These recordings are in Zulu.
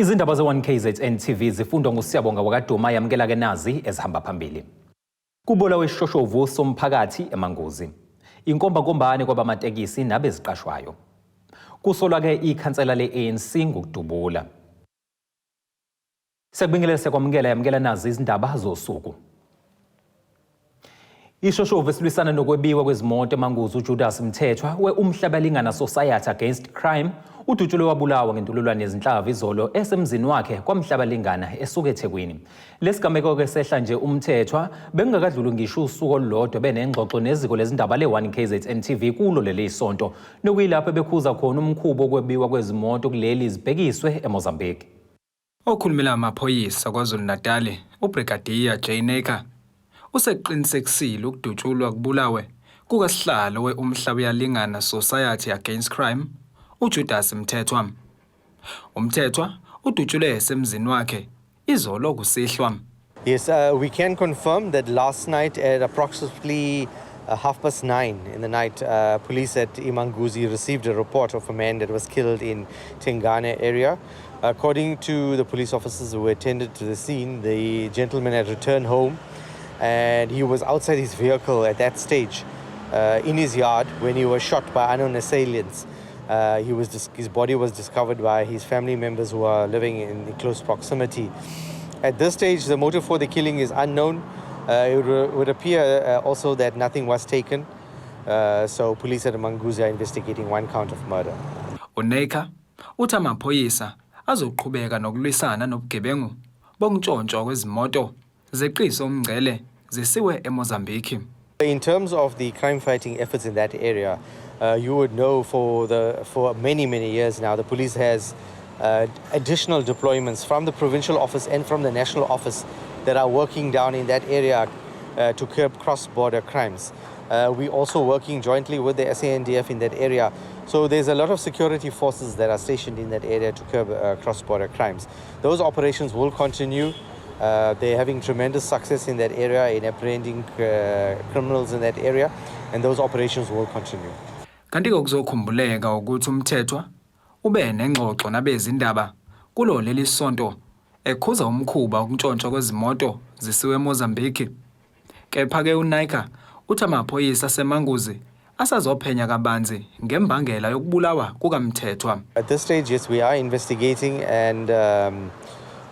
Izindaba ze-1KZN TV zifundwa nguSiyabonga wakwaDuma yamkela ke nazi ezihamba phambili. Kubulawe isishoshovu somphakathi eManguzi. Yinkombankombane kwabamatekisi nabeziqashwayo. Kusolwa ke ikhansela le-ANC ngokudubula. Sekubingelela sekwamukela yamkela nazi izindaba zosuku. Isishoshovu esilwisana nokwebiwa kwezimoto eManguzi uJudas Mthethwa we-Umhlabalingana Society Against Crime udutshulwe wabulawa ngentululwane yezinhlava izolo esemzini wakhe kwaMhlabalingana esuka eThekwini. Lesigameko ke sehla nje uMthethwa bengakadluli ngisho usuku olulodwa benengxoxo neziko lezindaba le-1KZN TV kulo leli sonto nokuyilapho bekhuza khona umkhubo okwebiwa kwezimoto kuleli zibhekiswe eMozambique. Okhulumela amaphoyisa kwaZulu-Natal uBrigadier Jaynaker useqinisekisile ukudutshulwa kubulawe kukasihlalo we-Umhlabalingana Society Against Crime uJudas Mthethwa. Umthethwa udutshulwe esemzini wakhe izolo kusihlwa. Yes, we can confirm that last night at approximately 9:30 in the night, police at eManguzi received a report of a man that was killed in Tengane area. According to the police officers who attended to the scene, the gentleman had returned home and he was outside his vehicle at that stage in his yard when he was shot by unknown assailants. His body was discovered by his family members who are living in close proximity. At this stage, the motive for the killing is unknown. It would appear also that nothing was taken. So police at eManguzi are investigating one count of murder. uNaker uthi amaphoyisa azoqhubeka nokulwisana nobugebengu bokuntshontsha kwezimoto zeqiso umngcele zisiwe eMozambique. In terms of the crime fighting efforts in that area, you would know for many years now the police has additional deployments from the provincial office and from the national office that are working down in that area to curb cross-border crimes. We're also working jointly with the SANDF in that area. So there's a lot of security forces that are stationed in that area to curb cross-border crimes. Those operations will continue. They're having tremendous success in that area in apprehending criminals in that area, and those operations will continue. Kanti kokuzokhumbuleka ukuthi uMthethwa ube nengxoxo nabezindaba kulo leli sonto ekhuza umkhuba wokuntshontsha kwezimoto zisiwe eMozambique. Kepha ke uNaker uthi amaphoyisa aseManguzi asazophenya kabanzi ngembangela yokubulawa kukaMthethwa. At this stage, yes, we are investigating and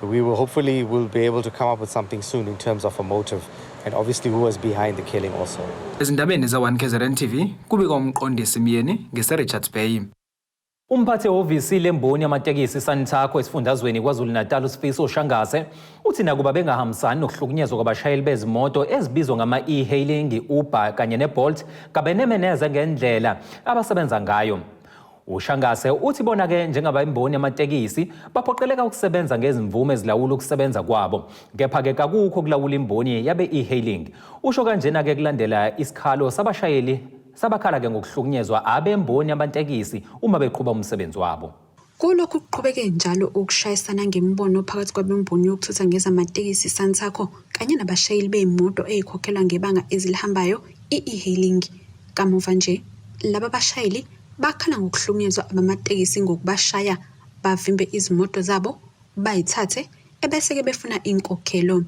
we will be able to come up with something soon in terms of a motive and obviously who was behind the killing also. Ezindabeni za-1KZN TV kubika umqondisi Myeni ngeSeRichards Bay. Umphathi wehhovisi lemboni yamatekisi Santakho esifundazweni kwaZulu-Natal uSifiso Shangase uthi nakuba bengahambisani nokuhlukunyezwa kwabashayeli bezimoto ezibizwa ngama-e-hailing, Uber kanye neBolt kabenemeneza ngendlela abasebenza ngayo. uShangase uthi bona ke njengaba imboni yamatekisi baphoqeleka ukusebenza ngezimvume ezilawula ukusebenza kwabo. Kepha ke kakukho kulawula imboni yabe e-hailing. Usho kanjena ke kulandela isikhalo sabashayeli sabakhala ke ngokuhlukunyezwa abemboni yamatekisi uma beqhubha umsebenzi wabo. Kulokhu kuqhubeke njalo ukushayisana ngembono phakathi kwabemboni yokuthutha ngezamatekisi Santakho kanye nabashayeli beimoto ezikhokhelwa ngebanga ezilihambayo e-hailing. Kamuva nje laba bashayeli bakhala ngokuhlukunyezwa abamatekisi ngokubashaya bavimbe izimoto zabo bayithathe ebese ke befuna inkokhelo.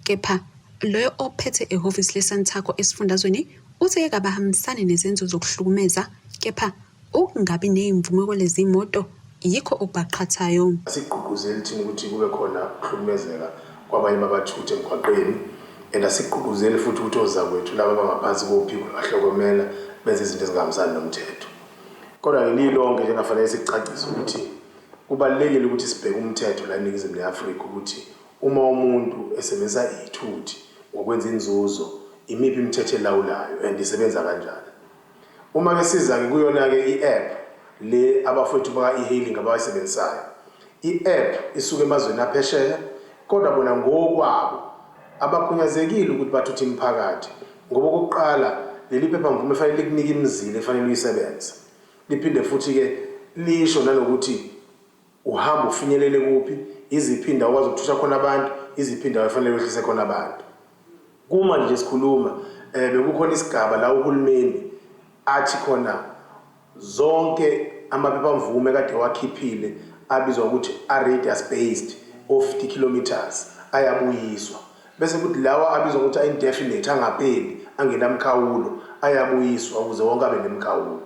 Kepha loyo ophethe ehhovisi leSantakho esifundazweni uthi kabahambisane nezenzo zokuhlukumeza kepha ukungabi nezimvume kwalezi imoto yikho okubaqhathayo. Sigqugquzela thina ukuthi kube khona ukuhlukumezeka kwabanye abathutha emgwaqeni asigqugquzela futhi ukuthi ozakwethu laba abangaphansi kophiko lwahlokomela benze izinto ezingahambisani nomthetho. Kodwa ngelilonke njengafanele sicacise ukuthi kubalulekile ukuthi sibheke umthetho la eNingizimu neAfrika ukuthi uma umuntu esebenzisa izithuthi ngokwenza inzuzo imiphi imithetho elawulayo and isebenza kanjani. Uma ke siza ke kuyona ke i-app le abafowethu baka-e-hailing abayisebenzisayo. I-app isuka emazweni aphesheya kodwa bona ngokwabo abakhunyazekile ukuthi bathuthe imiphakathi. Ngoba okokuqala leli phephamvume efanele likunike imizila efanele uyisebenze. Liphinde futhi ke lisho nanokuthi uhamba ufinyelele kuphi, iziphi indawo okwazi ukuthutha khona abantu, iziphi indawo efanele wehlise khona abantu. Kuma nje sikhuluma bekukhona isigaba la uhulumeni athi khona zonke amaphephamvume kade wakhiphile abizwa ukuthi radius based of 50 kilometers ayabuyiswa bese kuthi lawa abizwa ukuthi indefinite angapheli angenamkhawulo ayabuyiswa ukuze wonke abe nemkhawulo.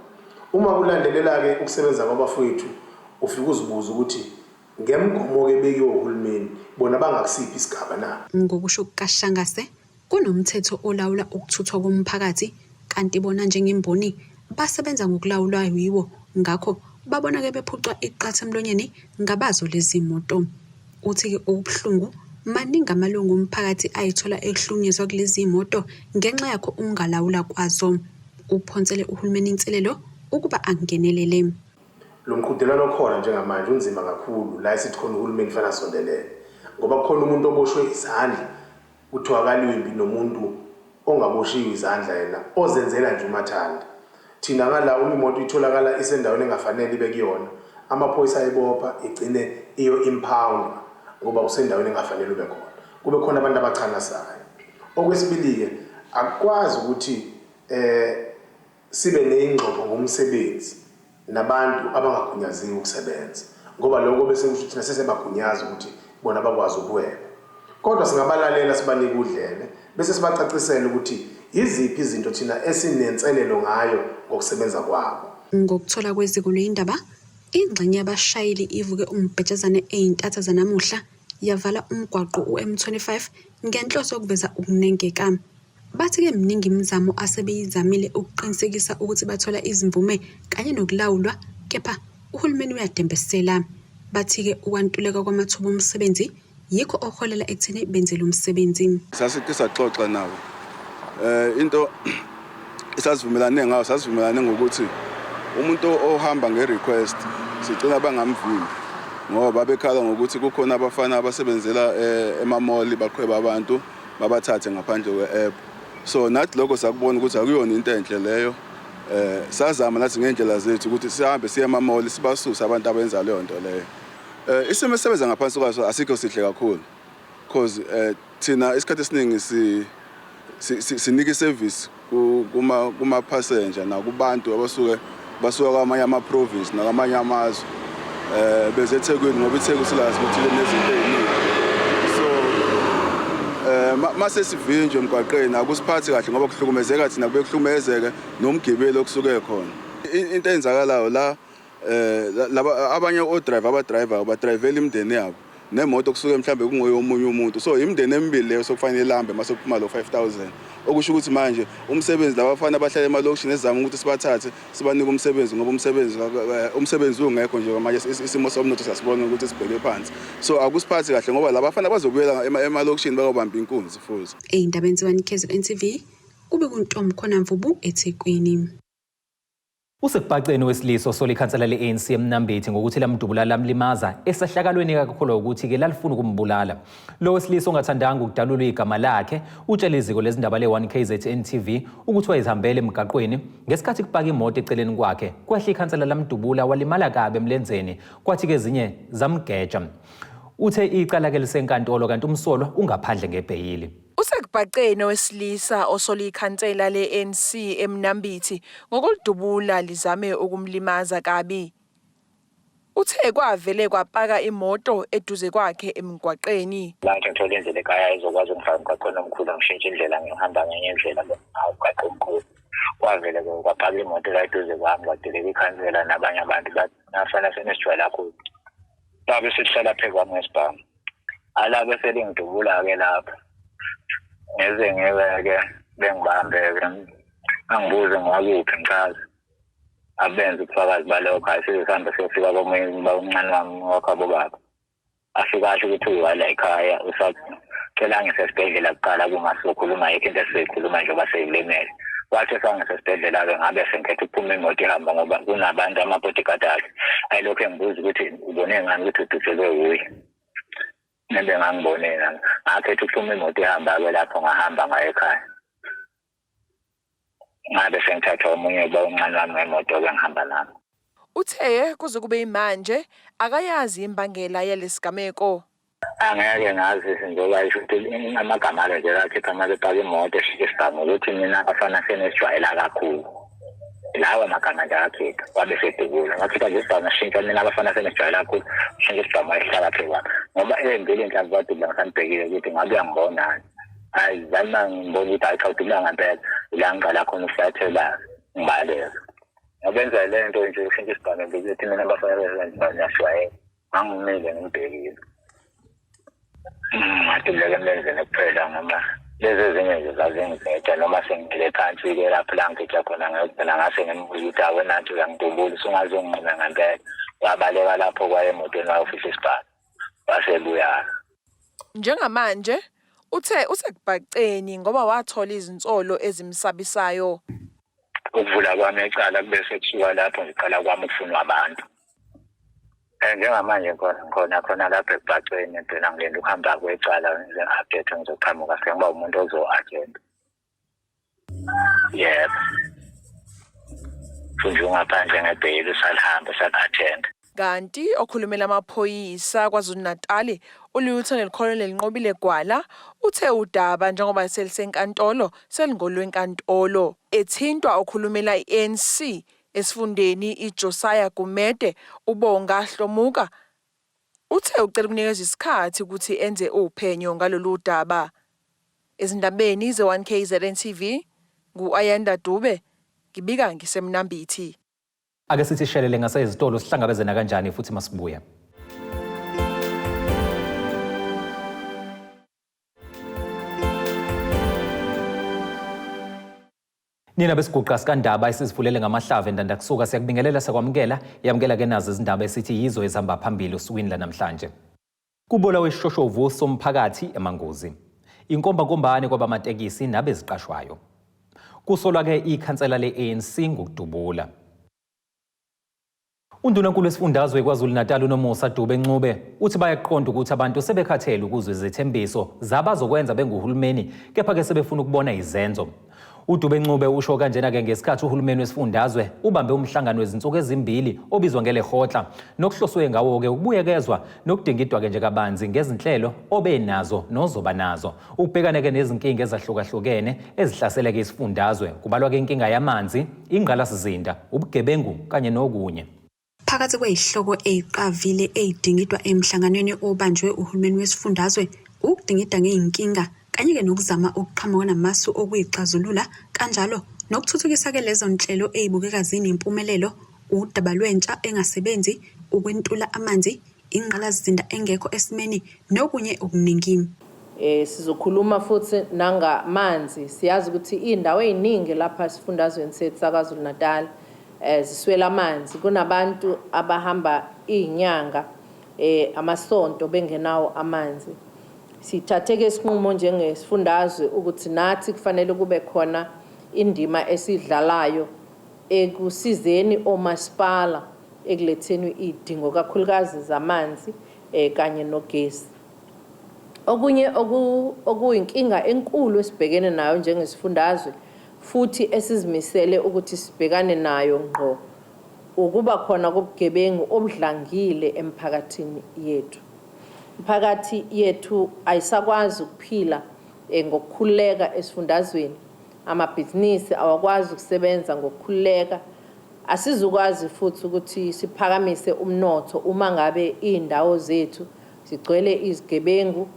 Uma kulandelela ke ukusebenza kwabafowethu ufika uzibuza ukuthi ngemgomo ke bekiwe uhulumeni bona bangakusiphi isigaba na. Ngokusho kukaShangase kunomthetho olawula ukuthuthwa komphakathi kanti bona njengemboni basebenza ngokulawulwa yiwo ngakho babona ke bephucwa iqatha emlonyeni ngabazo lezi moto. Uthi ke okubuhlungu maningi amalungu omphakathi ayithola ehlunyezwa kulezi moto ngenxa yakho ungalawula kwazo. Uphonsele uhulumeni inselelo ukuba angenelele. Lo mqhudelwano khona njengamanje unzima kakhulu la esithi khona uhulumeni fanele asondelele ngoba khona umuntu oboshwe izandla kuthiwa kalwimbi nomuntu ongaboshiwe izandla yena ozenzela nje umathanda. Thina ngala uma imoto itholakala isendaweni engafanele ibe kuyona amaphoyisa ayibopha igcine iyo impound ngoba usendaweni engafanele ube khona. Kube khona abantu abachanasayo. Okwesibili ke akwazi ukuthi sibe neingxoxo ngomsebenzi nabantu abangagunyaziwe ukusebenza ngoba lokho bese kusho ukuthi nasesebagunyaza ukuthi bona bakwazi ukuweba. Kodwa singabalalela sibanike udlele bese sibacacisela ukuthi iziphi izinto thina esinenselelo ngayo ngokusebenza kwabo. Ngokuthola kweziko lendaba ingxenye yabashayeli ivuke umbhejazane eintatha zanamuhla yavala umgwaqo uM25 ngenhloso yokuveza ukunengeka. Bathi ke mningi imizamo asebeyizamile ukuqinisekisa ukuthi bathola izimvume kanye nokulawulwa kepha uhulumeni uyadembesela. Bathi ke ukwantuleka kwamathuba omsebenzi yikho oholela ekutheni benzele umsebenzi. Sasithi saxoxa nabo into isazivumelane ngayo sazivumelane ngokuthi umuntu ohamba ngerequest sicela bangamvimbi ngoba bekhala ngokuthi kukhona abafana abasebenzela emamoli baqhweba abantu babathathe ngaphandle kwe-app. So nathi lokho sakubona ukuthi akuyona into enhle leyo. Sazama nathi ngendlela zethu ukuthi sihambe siye emamoli sibasusa abantu abenza leyo nto leyo. Isimo sebenza ngaphansi kwaso asikho sihle kakhulu because thina isikhathi esiningi sinika service kuma passenger nakubantu basuka kwamanye ama province nakwamanye amazwe beze eThekwini ngoba iThekwini silazi ukuthi lenezinto eziningi. So mase sivinjwe emgwaqeni akusiphathi kahle ngoba kuhlukumezeka thina kube kuhlukumezeke nomgibeli okusuke khona. Into eyenzakalayo la laba abanye abadriver badrivela imndeni yabo nemoto kusuke mhlambe kungoyomunye umuntu. So imndeni emibili leyo sokufanele ilambe mase kuphuma lo 5,000 okusho ukuthi manje umsebenzi labafana abahlala emalokishini ezama ukuthi sibathathe sibanike umsebenzi ngoba umsebenzi ungekho nje manje isimo somnotho sasibona ukuthi sibheke phansi. So akusiphathi kahle ngoba labafana bazobuyela emalokishini bayobamba inkunzi futhi. Eyindabeni zabanikeza NTV kube kuntombi khona Mvubu eThekwini. Usekubhaceni wesiliso solikhansela le-ANC eMnambithi ngokuthi lamdubula lamlimaza esahlakalweni kakhulu ukuthi ke lalifuna ukumbulala. Lo wesiliso ongathandanga ukudalula igama lakhe utshela iziko lezindaba le1KZN TV ukuthi wayezihambele emgaqweni ngesikhathi kupaka imoto eceleni kwakhe kwehla ikhansela lamdubula walimala kabe emlenzeni kwathi ke ezinye zamgeja. Uthe icala ke lisenkantolo kanti umsolwa ungaphandle ngebheyili. Usekubhaceni wesilisa osoli ikhansela le-ANC eMnambithi ngokulidubula lizame ukumlimaza kabi. Uthe kwavele kwapaka imoto eduze kwakhe emgwaqeni. La ngithola indlela ekhaya izokwazi ukufaka emgwaqeni omkhulu ngishintshe indlela ngihamba ngenye indlela ngomgwaqo omkhulu. Kwavele kwapaka imoto la eduze kwami kwadeleka ikhansela nabanye abantu bafana senesijwayela kakhulu. Babe sihlala phezu kwami ngesibhamu. Ala bese lingidubula ke lapha. Ngeze ngeke bengibambeke angibuze ngakuphi ngichaza abenze ubufakazi balokho ayisihambe siyofika komunye umncane wami wakhabo baba afika asho ukuthi uwala ekhaya usacela ngisesibhedlela kuqala kungasokhuluma yikho into esikhuluma nje baseyilemele wathi sangisesibhedlela ke ngabe senkethe ukuphuma imoto ihamba ngoba kunabantu amabodyguard akhe ayilokho engibuza ukuthi ubone ngani ukuthi udutshelwe kuye nebe ngangibone nami akhethe ukuphuma imoto ihamba ke lapho ngahamba ngayo ekhaya ngabe sengithatha omunye umncane wami ngemoto ke ngihamba nami. Uthe kuze kube imanje akayazi imbangela yalesigameko. Angeke ngazi njengoba isho ukuthi amagama nje lakhipha manje epaka imoto esibhamu ukuthi mina afana senesijwayela kakhulu lawa magama nje akhipha wabe sedubula ngakhipha nje sigaba shintsha mina abafana senijwayela kakhulu shintsha isigaba esihlala phela ngoba empilweni nhlamba badubula ngisanibhekile ukuthi ngabe uyangibonani hayi zalima ngibona ukuthi ayikawudubula ngempela la ngiqala khona ukusathela ngibaleka ngabenza le nto nje ushintsha isigaba ukuthi mina abafana beniyashwayela ngangimile ngibhekile atibuleke emlenzeni kuphela ngoba lezi ezinye nje zazingibheda noma sengile phansi-ke lapho la ngigitsha khona ngayogcina ngase ngimbuza ukuthi awe nathi uyangidubula sungaze unginqume ngempela wabaleka lapho kwaye emotweni wayofisa isibhalo wasebuya. Njengamanje uthe usekubhaceni ngoba wathola izinsolo ezimsabisayo. Ukuvula kwami ecala bese kusuka lapho ngiqala kwami ukufunwa abantu. Njengamanje khona lapha ekubhaceni phela ngilenda ukuhamba kwecala nge-update ngizoqhamuka sengiba umuntu ozo-agenda. Yebo. Futhi ungaphandle ngebheli usalihamba sal-attenda. Kanti okhulumela amaphoyisa KwaZulu-Natal uLieutenant Colonel Nqobile Gwala uthe udaba njengoba selisenkantolo selingolwenkantolo ethintwa okhulumela iANC esifundeni iJosiah Gumede ubonga Hlomuka uthe ucela ukunikeza isikhathi ukuthi enze uphenyo ngalolu daba. Ezindabeni ze1KZN TV nguAyanda Dube ngibika ngisemnambithi. Ake sithi shelele ngasezitolo sihlangabezena kanjani futhi masibuya. Nina besiguqa sikandaba esizivulele ngamahlave ndanda kusuka siyakubingelela sakwamukela yamukela ke nazo izindaba esithi yizo ezihamba phambili usukwini lanamhlanje. Kubulawe isishoshovu somphakathi eManguzi. Yinkombankombane kwabamatekisi nabeziqashwayo. Kusolwa ke ikhansela leANC ngokudubula. Undunankulu wesifundazwe KwaZulu-Natal uNomusa Dube Ncube uthi bayaqonda ukuthi abantu sebekhathele ukuzwe izethembiso zabazokwenza benguhulumeni kepha ke sebefuna ukubona izenzo. uDube Ncube usho kanjena ke ngesikhathi uhulumeni wesifundazwe ubambe umhlangano wezinsuku ezimbili obizwa ngelehotla nokuhloswe ngawo ke ukubuyekezwa nokudingidwa ke nje kabanzi ngezinhlelo obenazo nozoba nazo ukubhekana ke nezinkinga ezahlukahlukene ezihlasela ke isifundazwe kubalwa ke inkinga yamanzi, ingqalasizinda, ubugebengu kanye nokunye. Phakathi kwezihloko eziqavile ezidingidwa emhlanganweni obanjwe uhulumeni wesifundazwe ukudingida ngeinkinga kanye ke nokuzama ukuqhamuka namasu okuyixazulula kanjalo nokuthuthukisa ke lezo nhlelo ezibukeka zinempumelelo udaba lwentsha engasebenzi ukwentula amanzi ingqalasizinda engekho esimeni nokunye okuningi. Sizokhuluma futhi nangamanzi siyazi ukuthi indawo eziningi lapha esifundazweni sethu saKwaZulu-Natal ziswela amanzi kunabantu abahamba izinyanga amasonto bengenawo amanzi. Sithatheke isinqumo njengesifundazwe ukuthi nathi kufanele kube khona indima esidlalayo ekusizeni omasipala ekuletheni idingo kakhulukazi zamanzi kanye nogesi. Okunye okuyinkinga enkulu esibhekene nayo njengesifundazwe futhi esizimisele ukuthi sibhekane nayo ngqo ukuba khona kobugebengu obudlangile emphakathini yethu. Imphakathi yethu ayisakwazi ukuphila ngokukhuleka esifundazweni. Amabhizinisi awakwazi ukusebenza ngokukhuleka. Asizukwazi futhi ukuthi siphakamise umnotho uma ngabe indawo zethu zigcwele izigebengu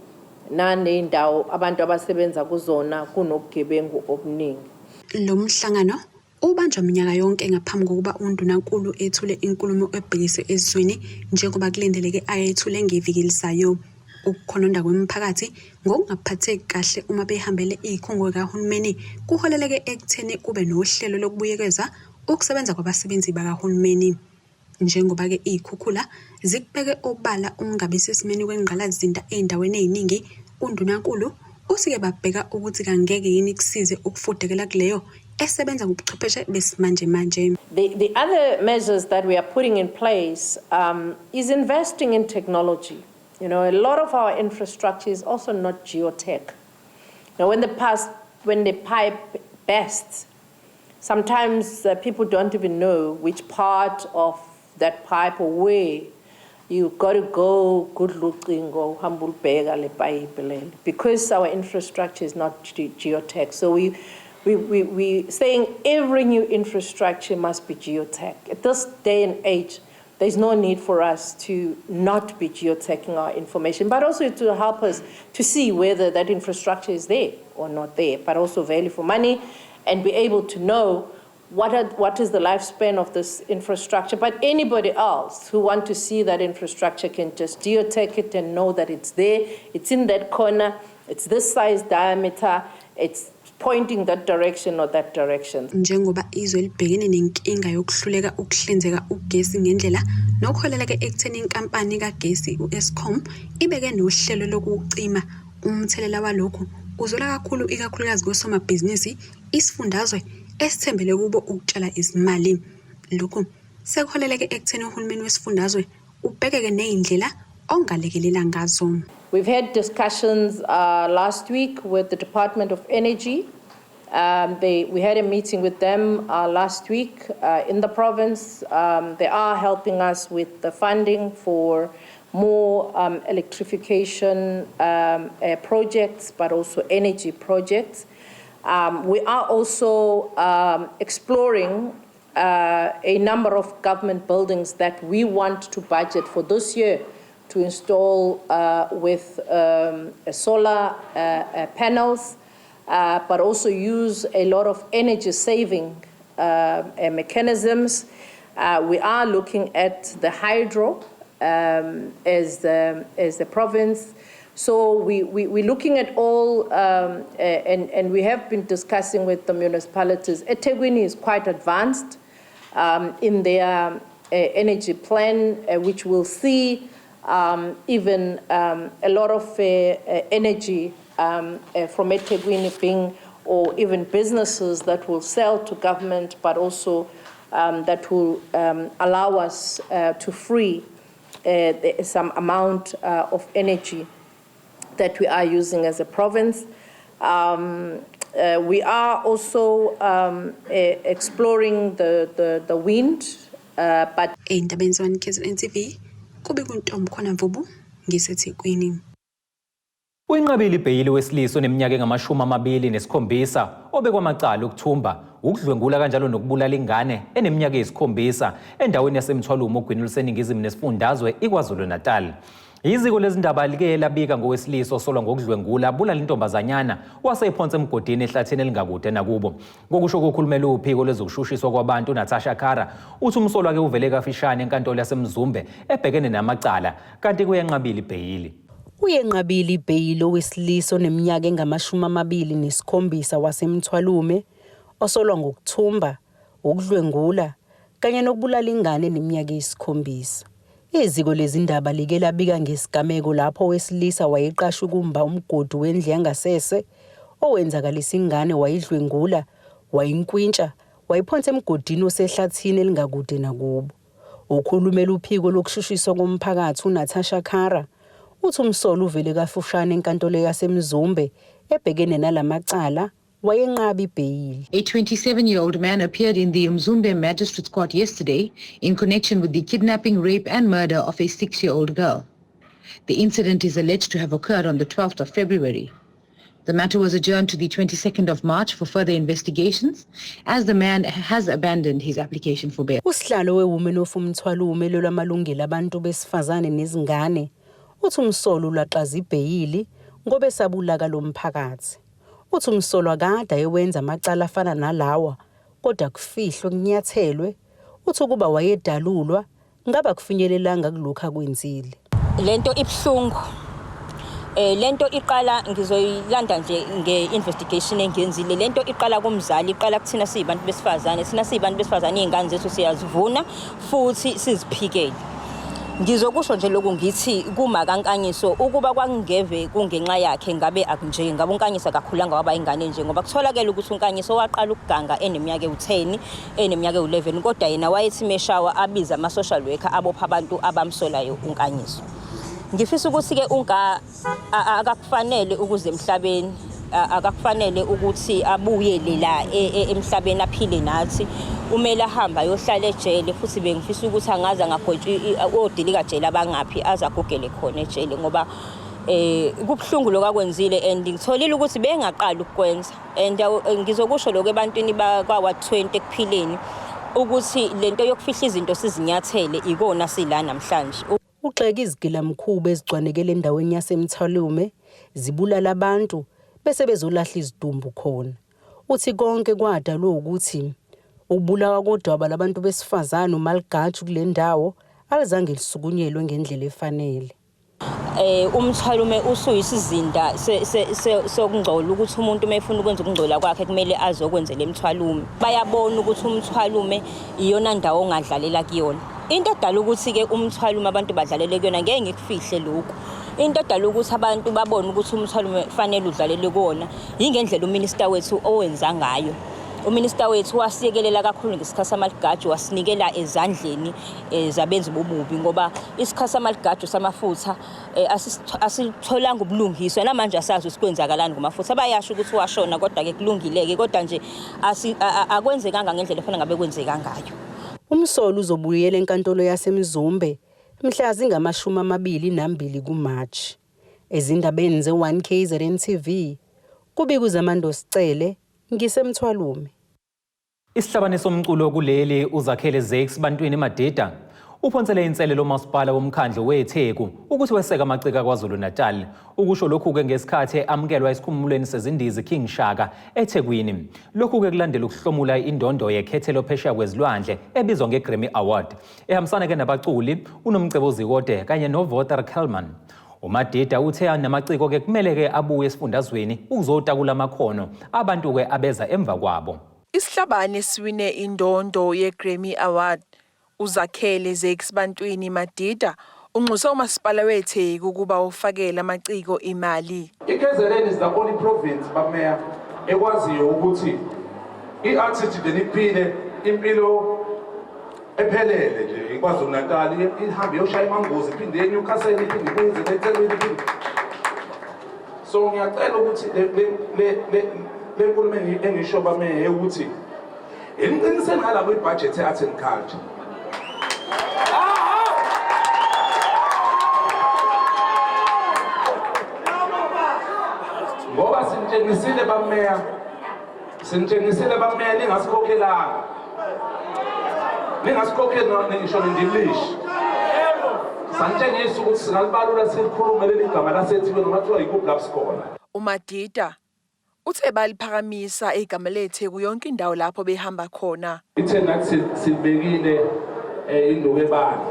naneyindawo abantu abasebenza kuzona kunobugebengu obuningi. Lo mhlangano ubanjwa minyaka yonke ngaphambi kokuba undunankulu ethule inkulumo ebhekise ezweni njengoba kulindeleke ayethule ngevikilisayo ukukhononda kwemphakathi ngokungaphatheki kahle uma behambele izikhungo zikahulumeni kuholeleke ekutheni kube nohlelo lokubuyekeza ukusebenza kwabasebenzi bakahulumeni njengoba ke izikhukhula zikubeke obala ungabe sesimeni kwengqalasizinda endaweni eziningi undunankulu usike babheka ukuthi kangeke yini kusize ukufudekela kuleyo esebenza ngobuchwepheshe besimanje manje. The other measures that we are putting in place is investing in technology. You know, a lot of our infrastructure is also not geotech. Now, when the pipe bursts, sometimes people don't even know which part of that pipe or where you got to go good looking or humble bega le pipe because our infrastructure is not geotech. So we saying every new infrastructure must be geotech. At this day and age, there's no need for us to not be geoteching our information, but also to help us to see whether that infrastructure is there or not there, but also value for money and be able to know what is the lifespan of this infrastructure. But anybody else who want to see that infrastructure can just geotech it and know that it's there, it's in that corner, it's this size diameter, it's pointing that direction or that direction. Njengoba izwe libhekene nenkinga yokuhluleka ukuhlinzeka ugesi ngendlela nokholela ke ekutheni inkampani kagesi uEskom ibeke nohlelo lokucima umthelela walokho uzola kakhulu ikakhulukazi kwesomabhizinisi isifundazwe esithembele kubo ukutshala izimali. Lokho sekholela ke ekutheni uhulumeni wesifundazwe ubhekeke nezindlela ongalekelela ngazo. We've had discussions last week with the Department of Energy. We had a meeting with them last week in the province. They are helping us with the funding for more electrification projects, but also energy projects. We are also exploring a number of government buildings that we want to budget for this year to install with solar panels, but also use a lot of energy saving mechanisms. We are looking at the hydro as the province. So we're looking at all, and we have been discussing with the municipalities. eThekwini is quite advanced in their energy plan, which will see even a lot of energy from eThekwini being, or even businesses that will sell to government, but also that will allow us to free some amount of energy that we are using as a province. We are also exploring the wind, but Uyinqabile ibheyili wesilisa oneminyaka engama-27 obekwamacala ukuthumba, ukudlwengula kanjalo nokubulala ingane eneminyaka eyisikhombisa endaweni yasemthwalumo ogwini oluseningizimu nesifundazwe iKwaZulu-Natal. Iziko lezindaba like labika ngowesilisa osolwa ngokudlwengula abulala intombazanyana waseyiphonse emgodini ehlathini elingakude nakubo. Ngokusho kokhulumela uphiko lwezokushushiswa kwabantu uNatasha Khara, uthi umsolo wake uvele kafishane enkantolo yaseMzumbe ebhekene namacala kanti kuyenqabile ibheyili. Uyenqabile ibheyili owesilisa oneminyaka engama-27 wasemthwalume osolwa ngokuthumba, ukudlwengula kanye nokubulala ingane eneminyaka eyisikhombisa. Iziko lezindaba like labika ngesigameko lapho owesilisa wayeqasha ukumba umgodi wendlu yangasese owenzakalisa ingane, wayidlwengula, wayinkwintsha, wayiphonsa emgodini osehlathini elingakude nakubo. Ukhulumela uphiko lokushushiswa komphakathi uNatasha Khara uthi umsolo uvele kafushane enkantolo yaseMzumbe ebhekene nalamacala wayenqaba ibheyili. A 27-year-old man appeared in the Mzumbe Magistrates Court yesterday in connection with the kidnapping, rape and murder of a 6-year-old girl. The incident is alleged to have occurred on the 12th of February. The matter was adjourned to the 22nd of March for further investigations, as the man has abandoned his application for bail. Usihlalo weWomen of Umthwalume lolamalungelo abantu besifazane nezingane uthi umsolo ulaqaza ibheyili ngoba esabulaka lomphakathi. Uthi umsolo akade ayewenza amacala afana nalawa kodwa kufihlwe kunyathelwe. Uthi kuba wayedalulwa ngaba kufinyelelanga kulokho akwenzile. Lento ibhlungu. Lento iqala ngizoyilanda nje ngeinvestigation engenzile. Lento iqala kumzali, iqala kuthina sibantu besifazane. Sina sibantu besifazane izingane zethu siyazivuna futhi siziphikele. Ngizokusho nje lokhu ngithi kuma kankanyiso ukuba kwangeve kungenxa yakhe ngabe akunje ngabe unkanyisa kakhulanga waba ingane nje ngoba kutholakala ukuthi unkanyiso waqala ukuganga eneminyaka u10 eneminyaka u11 kodwa yena wayethi meshawa abiza ama social worker abopha abantu abamsolayo unkanyiso. Ngifisa ukuthi ke akakufanele ukuze emhlabeni akakufanele ukuthi abuyele la emhlabeni aphile nathi. Umela hamba yohlala ejele futhi bengifisa ukuthi angaza ngagwetshwa odilika jele abangaphi azagugele khona ejele ngoba Kubhlungu lokwakwenzile and ngitholile ukuthi bengaqala ukukwenza and ngizokusho lokho ebantwini bakwa20 ekuphileni ukuthi lento yokufihla izinto sizinyathele ikona sila namhlanje. Uxeke izigilamkhuba ezigcwanekele endaweni yaseMthalume zibulala abantu bese bezolahla izidumbu khona. Uthi konke kwadalwe ukuthi ukubulawa kodwa labantu besifazane uMalgachu kule ndawo alizange lisukunyelwe ngendlela efanele. Umthalume usuyisizinda sokungcola ukuthi umuntu mayefuna ukwenza ukungcola kwakhe kumele azokwenzela eMthalume. Bayabona ukuthi uMthalume iyona ndawo ongadlalela kuyona. Into edala ukuthi ke uMthalume abantu badlalele kuyona ngeke ngikufihle lokho. Into edala ukuthi abantu babone ukuthi uMthalume fanele udlalele kuona ingendlela uminister wethu owenza ngayo. Uminister wethu wasiyekelela kakhulu ngesikhathi saMalgachu wasinikela ezandleni zabenzi bobubi ngoba isikhathi saMalgachu samafutha asitholanga ubulungiswa namanje asazi usikwenzakalani ngomafutha bayasho ukuthi washona kodwa ke kulungileke kodwa nje akwenzekanga ngendlela efana ngabe kwenzeka ngayo. Umsolo uzobuyela enkantolo yaseMzumbe mhla zingama-22 kuMarch. Ezindabeni ze1KZN TV kubika uZamando Sicele ngisemthwalume. Isihlabane somculo kuleli uzakhele Zakes bantwini eMadida uphonsele inselelo lomasipala womkhandlu weTheku ukuthi weseka amaciko kwaZulu Natal. Ukusho lokhu ke ngesikhathi amukelwa esikhumulweni sezindizi King Shaka eThekwini. Lokhu ke kulandela ukuhlomula indondo yekhethelo phesheya kwezilwandle ebizwa ngeGrammy Award. Ehambisana ke nabaculi uNomcebo Kode kanye noVoter Kelman. uMadida uthe namaciko ke kumele ke abuye esifundazweni ukuzotakula amakhono abantu ke abeza emva kwabo. Isihlabane siwine indondo yeGrammy Award uzakhele Zakes bantwini Madida unxusa umasipala weTheku ukuba ufakele amaciko imali. iKZN is the only province bameya ekwaziyo ukuthi iartist deniphile impilo ephelele nje ikwaZulu Natal ihambe yoshaya eManguzi iphinde eNewcastle iphinde ibuze eThekwini. So ngiyacela ukuthi le nkulumo engisho bameya ukuthi eniqiniseni ngalabo ibudget earts and culture. Ngoba sintshengisile bameya ningasikhokelanga. Ningasikhokhela ngisho nendilishi. Santshengisa ukuthi singalibalula silikhulume leli gama lasethiwe noma kuthiwa yikuphi sikhona. uMadida uthe baliphakamisa igama leTheku yonke indawo lapho behamba khona. Ithe nathi sibekile induku ebandla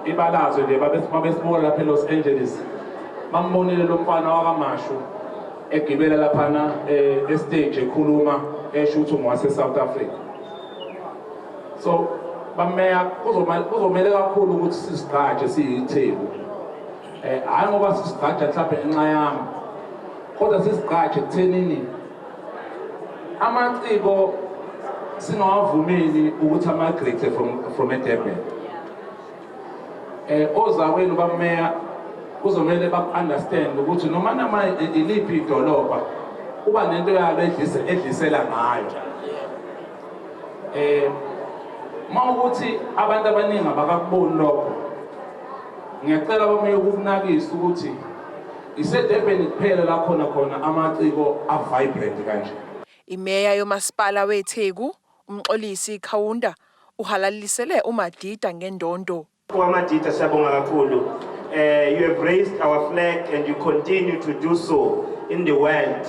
ibalazwe nje babesibuka lapha eLos Angeles bambonile lo mfana wakaMashu egibela laphana estage ekhuluma esho ukuthi ngwase South Africa. So bameya kuzomela kakhulu ukuthi sisigqaje siyiTheku. Hayi ngoba sisigqaje mhlawumbe enxa yami kodwa sisigqaje kuthenini amaciko singawavumeli ukuthi amagrade from eDurban. Ozakwenu bameya kuzomela baku-understand ukuthi noma nama iliphi idolobha kuba nento yalo edlisela ngayo. Mawukuthi abantu abaningi abakakuboni lokho ngiyacela bameya ukukunakisa ukuthi iseDurban kuphela la khona amaciko avibrant kanje. Imeya yomasipala weTheku umxolisi Khawunda uhalalisele uMadida ngendondo. uMadida siyabonga kakhulu. You have raised our flag and you continue to do so in the world.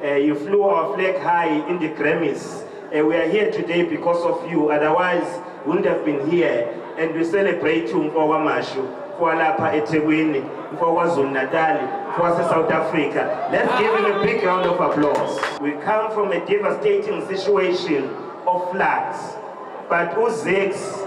You flew our flag high in the Grammys. We are here today because of you, otherwise we wouldn't have been here. And we celebrate you for Mashu, for Alapa eThekwini, for KwaZulu Natal, for South Africa. Let's give him a big round of applause. We come from a devastating situation of floods, but Zakes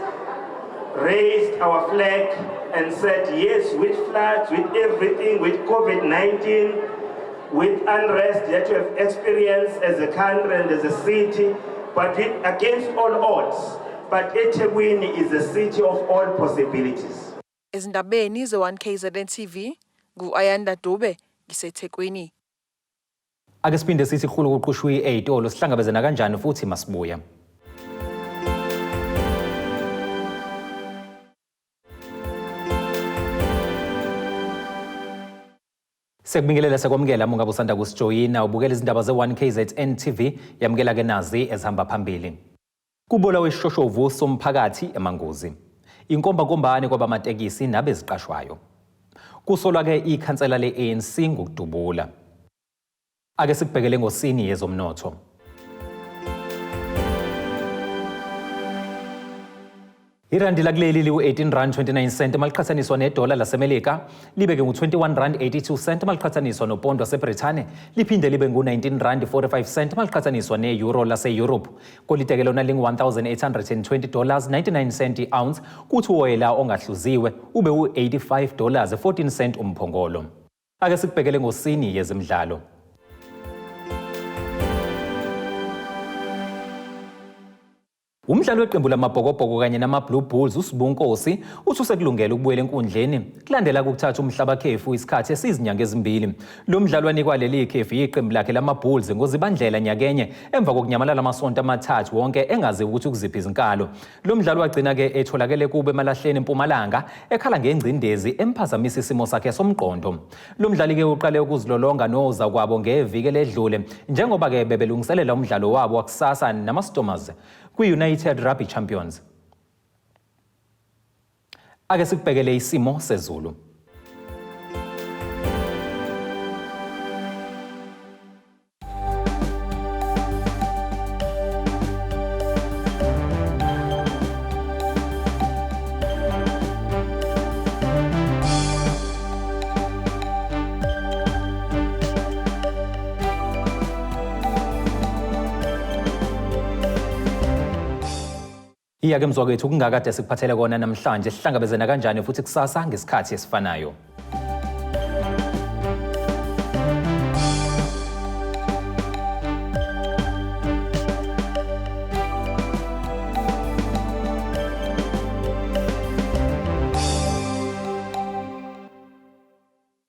raised our flag and said, yes, with floods, with everything, with COVID-19, with unrest that we have experienced as a country and as a city, but against all odds. But eThekwini is a city of all possibilities. Ezindabeni ze1KZN TV ngu-Ayanda Dube ngiseThekwini. Ake siphinde sithi khulu kuqushwe ezitolo sihlangabezana kanjani futhi masibuya. Sekubingelela sekwamukela mungabe usanda kusijoyina ubukela izindaba ze1KZN TV yamukela ke nazi ezihamba phambili. Kubulawe isishoshovu somphakathi eManguzi. Yinkombankombane kwabamatekisi nabeziqashwayo. Kusolwa ke ikhansela le-ANC ngokudubula. Ake sikubhekele ngosini yezomnotho. Irandi lakuleli liwu 18 rand 29 cent maliqhathaniswa nedola lasemelika libe ke ngu21 rand 82 cent maliqhathaniswa nopondo waseBrithane liphinde libe ngu19 rand 45 cent maliqhathaniswa neeuro lase-Europe. Koliteke lona lingu$1,820 99 cent i-ounce kuthi uwoyela ongahluziwe ube u$85 14 cent umphongolo. Ake sikubhekele ngosini yezemidlalo. Umdlalo weqembu lamabhokobhoko kanye nama-Blue Bulls uSibunkosi ususekulungela ukubuyela enkundleni kulandela ukuthatha umhlaba khefu isikhathi esizinyanga ezimbili. Lo mdlalo wanikwa leli khefu iqembu lakhe lama-Bulls ngoZibandlela nyakenye emva kokunyamalala amasonto amathathu wonke engazi ukuthi ukuziphi izinkalo. Lo mdlalo wagcina ke etholakele kube emalahleni eMpumalanga ekhala ngengcindezi emphazamisa isimo sakhe somqondo. Lo mdlali ke uqale ukuzilolonga noza kwabo ngeviki ledlule njengoba ke bebelungiselela umdlalo wabo wakusasa nama-Stormers kwi-United Rugby Champions. Ake sikubhekele isimo sezulu. Iya ke mzwakwethu kungakade sikuphathele kona namhlanje sihlangabezana kanjani futhi kusasa ngesikhathi esifanayo.